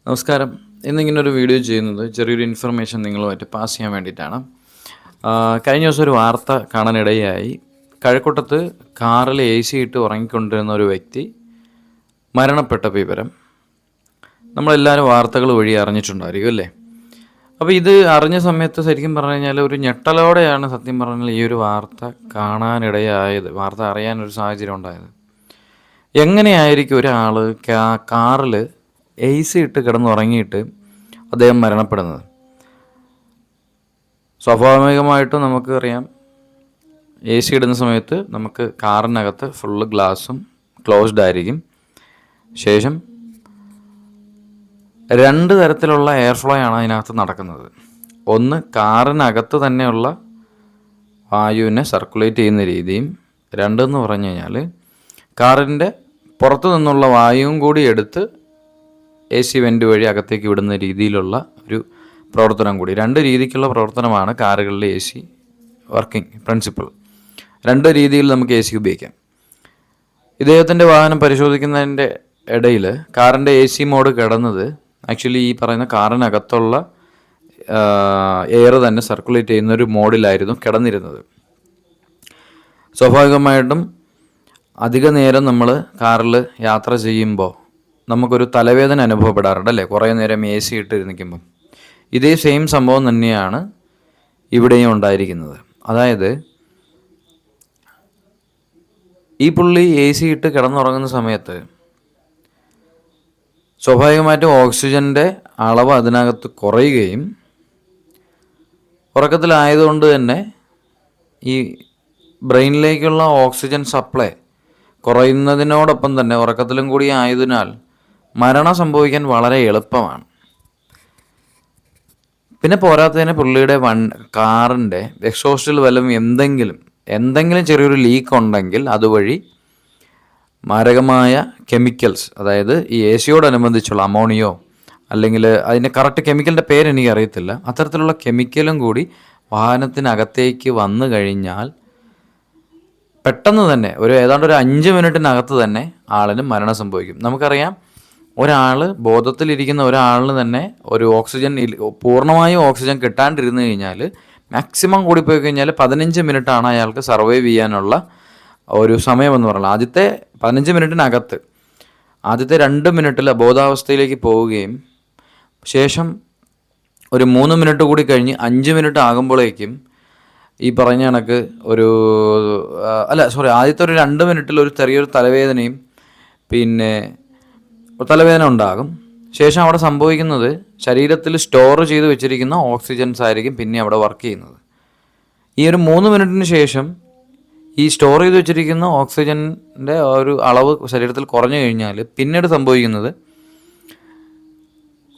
നമസ്കാരം. ഇന്നിങ്ങനൊരു വീഡിയോ ചെയ്യുന്നത് ചെറിയൊരു ഇൻഫർമേഷൻ നിങ്ങളുമായിട്ട് പാസ് ചെയ്യാൻ വേണ്ടിയിട്ടാണ്. കഴിഞ്ഞ ദിവസം ഒരു വാർത്ത കാണാനിടയായി. കഴക്കൂട്ടത്ത് കാറിൽ AC ഇട്ട് ഉറങ്ങിക്കൊണ്ടിരുന്ന ഒരു വ്യക്തി മരണപ്പെട്ട വിവരം നമ്മളെല്ലാവരും വാർത്തകൾ വഴി അറിഞ്ഞിട്ടുണ്ടായിരിക്കും അല്ലേ? അപ്പോൾ ഇത് അറിഞ്ഞ സമയത്ത് ശരിക്കും പറഞ്ഞു കഴിഞ്ഞാൽ ഒരു ഞെട്ടലോടെയാണ് സത്യം പറഞ്ഞാൽ ഈ ഒരു വാർത്ത കാണാനിടയായത്, വാർത്ത അറിയാനൊരു സാഹചര്യം ഉണ്ടായത്. എങ്ങനെയായിരിക്കും ഒരാൾ കാറിൽ AC ഇട്ട് കിടന്നുറങ്ങിയിട്ട് അദ്ദേഹം മരണപ്പെടുന്നത്? സ്വാഭാവികമായിട്ടും നമുക്കറിയാം, AC ഇടുന്ന സമയത്ത് നമുക്ക് കാറിനകത്ത് ഫുള്ള് ഗ്ലാസും ക്ലോസ്ഡ് ആയിരിക്കും. ശേഷം 2 തരത്തിലുള്ള എയർ ഫ്ലോ ആണ് അതിനകത്ത് നടക്കുന്നത്. ഒന്ന്, കാറിനകത്ത് തന്നെയുള്ള വായുവിനെ സർക്കുലേറ്റ് ചെയ്യുന്ന രീതിയും, രണ്ടെന്ന് പറഞ്ഞു കഴിഞ്ഞാൽ കാറിൻ്റെ പുറത്തു നിന്നുള്ള വായുവും കൂടി എടുത്ത് AC വെൻ്റ് വഴി അകത്തേക്ക് വിടുന്ന രീതിയിലുള്ള ഒരു പ്രവർത്തനം കൂടി. 2 രീതിക്കുള്ള പ്രവർത്തനമാണ് കാറുകളിലെ AC വർക്കിംഗ് പ്രിൻസിപ്പിൾ. 2 രീതിയിൽ നമുക്ക് AC ഉപയോഗിക്കാം. ഇദ്ദേഹത്തിൻ്റെ വാഹനം പരിശോധിക്കുന്നതിൻ്റെ ഇടയിൽ കാറിൻ്റെ AC മോഡ് കിടന്നത് ആക്ച്വലി ഈ പറയുന്ന കാറിനകത്തുള്ള എയർ തന്നെ സർക്കുലേറ്റ് ചെയ്യുന്ന ഒരു മോഡിലായിരുന്നു കിടന്നിരുന്നത്. സ്വാഭാവികമായിട്ടും അധിക നേരം നമ്മൾ കാറിൽ യാത്ര ചെയ്യുമ്പോൾ നമുക്കൊരു തലവേദന അനുഭവപ്പെടാറുണ്ട് അല്ലേ? കുറേ നേരം AC ഇട്ട് നിൽക്കുമ്പം. ഇതേ സെയിം സംഭവം തന്നെയാണ് ഇവിടെയും ഉണ്ടായിരിക്കുന്നത്. അതായത് ഈ പുള്ളി AC ഇട്ട് കിടന്നുറങ്ങുന്ന സമയത്ത് സ്വാഭാവികമായിട്ടും ഓക്സിജൻ്റെ അളവ് അതിനകത്ത് കുറയുകയും ഉറക്കത്തിലായതുകൊണ്ട് തന്നെ ഈ ബ്രെയിനിലേക്കുള്ള ഓക്സിജൻ സപ്ലൈ കുറയുന്നതിനോടൊപ്പം തന്നെ ഉറക്കത്തിലും കൂടി ആയതിനാൽ മരണം സംഭവിക്കാൻ വളരെ എളുപ്പമാണ്. പിന്നെ പോരാത്തതിന് പുള്ളിയുടെ കാറിൻ്റെ എക്സോസ്റ്റിൽ വല്ലതും എന്തെങ്കിലും ചെറിയൊരു ലീക്ക് ഉണ്ടെങ്കിൽ അതുവഴി മാരകമായ കെമിക്കൽസ്, അതായത് ഈ ACയോടനുബന്ധിച്ചുള്ള അമോണിയോ അല്ലെങ്കിൽ അതിൻ്റെ കറക്റ്റ് കെമിക്കലിൻ്റെ പേര് എനിക്ക് അറിയത്തില്ല, അത്തരത്തിലുള്ള കെമിക്കലും കൂടി വാഹനത്തിനകത്തേക്ക് വന്നു കഴിഞ്ഞാൽ പെട്ടെന്ന് തന്നെ ഏതാണ്ട് ഒരു 5 മിനിറ്റിനകത്ത് തന്നെ ആളിന് മരണം സംഭവിക്കും. നമുക്കറിയാം, ഒരാൾ ബോധത്തിലിരിക്കുന്ന ഒരാളിന് തന്നെ ഒരു പൂർണ്ണമായും ഓക്സിജൻ കിട്ടാണ്ടിരുന്നു കഴിഞ്ഞാൽ മാക്സിമം കൂടിപ്പോയി കഴിഞ്ഞാൽ 15 മിനിറ്റാണ് അയാൾക്ക് സർവൈവ് ചെയ്യാനുള്ള ഒരു സമയമെന്ന് പറയുന്നത്. ആദ്യത്തെ 15 മിനിറ്റിനകത്ത് ആദ്യത്തെ 2 മിനിറ്റിൽ അബോധാവസ്ഥയിലേക്ക് പോവുകയും ശേഷം ഒരു 3 മിനിറ്റ് കൂടി കഴിഞ്ഞ് 5 മിനിറ്റ് ആകുമ്പോഴേക്കും ഈ പറഞ്ഞ കണക്ക് ആദ്യത്തെ ഒരു 2 മിനിറ്റിൽ ഒരു ചെറിയൊരു തലവേദനയും പിന്നെ തലവേദന ഉണ്ടാകും. ശേഷം അവിടെ സംഭവിക്കുന്നത് ശരീരത്തിൽ സ്റ്റോർ ചെയ്ത് വെച്ചിരിക്കുന്ന ഓക്സിജൻസ് ആയിരിക്കും പിന്നെ അവിടെ വർക്ക് ചെയ്യുന്നത്. ഈ ഒരു 3 മിനിറ്റിന് ശേഷം ഈ സ്റ്റോർ ചെയ്ത് വെച്ചിരിക്കുന്ന ഓക്സിജൻ്റെ ഒരു അളവ് ശരീരത്തിൽ കുറഞ്ഞു കഴിഞ്ഞാൽ പിന്നീട് സംഭവിക്കുന്നത്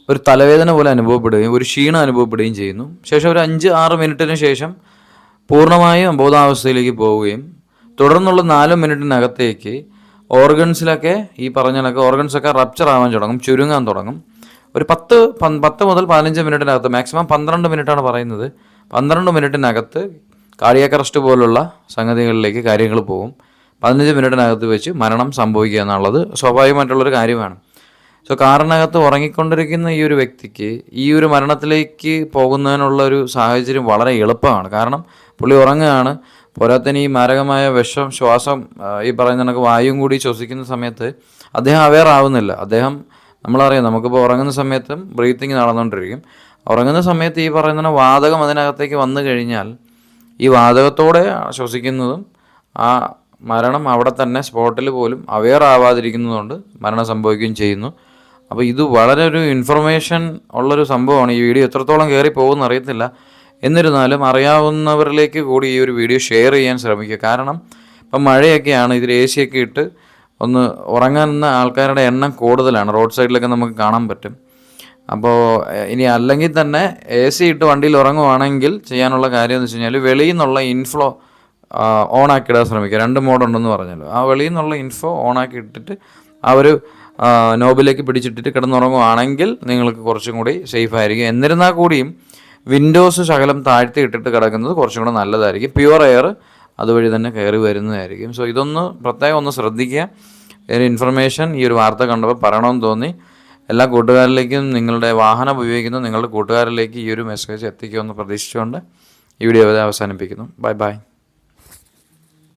ഒരു തലവേദന പോലെ അനുഭവപ്പെടുകയും ഒരു ക്ഷീണം അനുഭവപ്പെടുകയും ചെയ്യുന്നു. ശേഷം ഒരു 5-6 മിനിറ്റിന് ശേഷം പൂർണ്ണമായും അബോധാവസ്ഥയിലേക്ക് പോവുകയും തുടർന്നുള്ള 4 മിനിറ്റിനകത്തേക്ക് ഓർഗൻസിലൊക്കെ ഈ പറഞ്ഞ കണക്ക് ഓർഗൻസൊക്കെ റപ്ചർ ആവാൻ തുടങ്ങും, ചുരുങ്ങാൻ തുടങ്ങും. ഒരു 10 മുതൽ 15 മിനിറ്റിനകത്ത്, മാക്സിമം 12 മിനിറ്റാണ് പറയുന്നത്, 12 മിനിറ്റിനകത്ത് കാർഡിയാക് അറസ്റ്റ് പോലുള്ള സംഗതികളിലേക്ക് കാര്യങ്ങൾ പോകും. 15 മിനിറ്റിനകത്ത് വെച്ച് മരണം സംഭവിക്കുക എന്നുള്ളത് സ്വാഭാവികമായിട്ടുള്ളൊരു കാര്യമാണ്. കാറിനകത്ത് ഉറങ്ങിക്കൊണ്ടിരിക്കുന്ന ഈ ഒരു വ്യക്തിക്ക് ഈ ഒരു മരണത്തിലേക്ക് പോകുന്നതിനുള്ള ഒരു സാഹചര്യം വളരെ എളുപ്പമാണ്. കാരണം പുള്ളി ഉറങ്ങുകയാണ്. പോരാത്തതിന് ഈ മാരകമായ ശ്വാസം ഈ പറയുന്ന കണക്ക് വായുവും കൂടി ശ്വസിക്കുന്ന സമയത്ത് അദ്ദേഹം അവെയർ ആവുന്നില്ല. നമ്മളറിയാം, നമുക്കിപ്പോൾ ഉറങ്ങുന്ന സമയത്തും ബ്രീത്തിങ് നടന്നുകൊണ്ടിരിക്കും. ഉറങ്ങുന്ന സമയത്ത് ഈ പറയുന്ന വാതകം അതിനകത്തേക്ക് വന്നു കഴിഞ്ഞാൽ ഈ വാതകത്തോടെ ശ്വസിക്കുന്നതും ആ മരണം അവിടെ തന്നെ സ്പോട്ടിൽ പോലും അവെയർ ആവാതിരിക്കുന്നതുകൊണ്ട് മരണം സംഭവിക്കുകയും ചെയ്യുന്നു. അപ്പോൾ ഇത് വളരെ ഒരു ഇൻഫർമേഷൻ ഉള്ളൊരു സംഭവമാണ്. ഈ വീഡിയോ എത്രത്തോളം കയറി പോകുമെന്ന് അറിയത്തില്ല. എന്നിരുന്നാലും അറിയാവുന്നവരിലേക്ക് കൂടി ഈ ഒരു വീഡിയോ ഷെയർ ചെയ്യാൻ ശ്രമിക്കുക. കാരണം ഇപ്പം മഴയൊക്കെയാണ്, ഇതിൽ AC ഒക്കെ ഇട്ട് ഒന്ന് ഉറങ്ങുന്ന ആൾക്കാരുടെ എണ്ണം കൂടുതലാണ്. റോഡ് സൈഡിലൊക്കെ നമുക്ക് കാണാൻ പറ്റും. അപ്പോൾ ഇനി അല്ലെങ്കിൽ തന്നെ AC ഇട്ട് വണ്ടിയിൽ ഉറങ്ങുവാണെങ്കിൽ ചെയ്യാനുള്ള കാര്യം എന്ന് വെച്ച് കഴിഞ്ഞാൽ വെളിയിൽ നിന്നുള്ള ഇൻഫ്ലോ ഓണാക്കിയിടാൻ ശ്രമിക്കുക. 2 മോഡുണ്ടെന്ന് പറഞ്ഞല്ലോ. ആ വെളിയിൽ നിന്നുള്ള ഇൻഫോ ഓണാക്കി ഇട്ടിട്ട് ആ ഒരു നോബിലേക്ക് പിടിച്ചിട്ടിട്ട് കിടന്നുറങ്ങുവാണെങ്കിൽ നിങ്ങൾക്ക് കുറച്ചും കൂടി സേഫ് ആയിരിക്കും. എന്നിരുന്നാൽ കൂടിയും വിൻഡോസ് ശകലം താഴ്ത്തി ഇട്ടിട്ട് കിടക്കുന്നത് കുറച്ചും കൂടെ നല്ലതായിരിക്കും. പ്യുവർ എയർ അതുവഴി തന്നെ കയറി വരുന്നതായിരിക്കും. ഇതൊന്ന് പ്രത്യേകം ഒന്ന് ശ്രദ്ധിക്കുക. ഒരു ഇൻഫർമേഷൻ ഈ ഒരു വാർത്ത കണ്ടപ്പോൾ പറയണമെന്ന് തോന്നി. എല്ലാ കൂട്ടുകാരിലേക്കും, നിങ്ങളുടെ വാഹനം ഉപയോഗിക്കുന്ന നിങ്ങളുടെ കൂട്ടുകാരിലേക്ക് ഈ ഒരു മെസ്സേജ് എത്തിക്കുമെന്ന് പ്രതീക്ഷിച്ചുകൊണ്ട് ഈ വീഡിയോ അവസാനിപ്പിക്കുന്നു. Bye bye.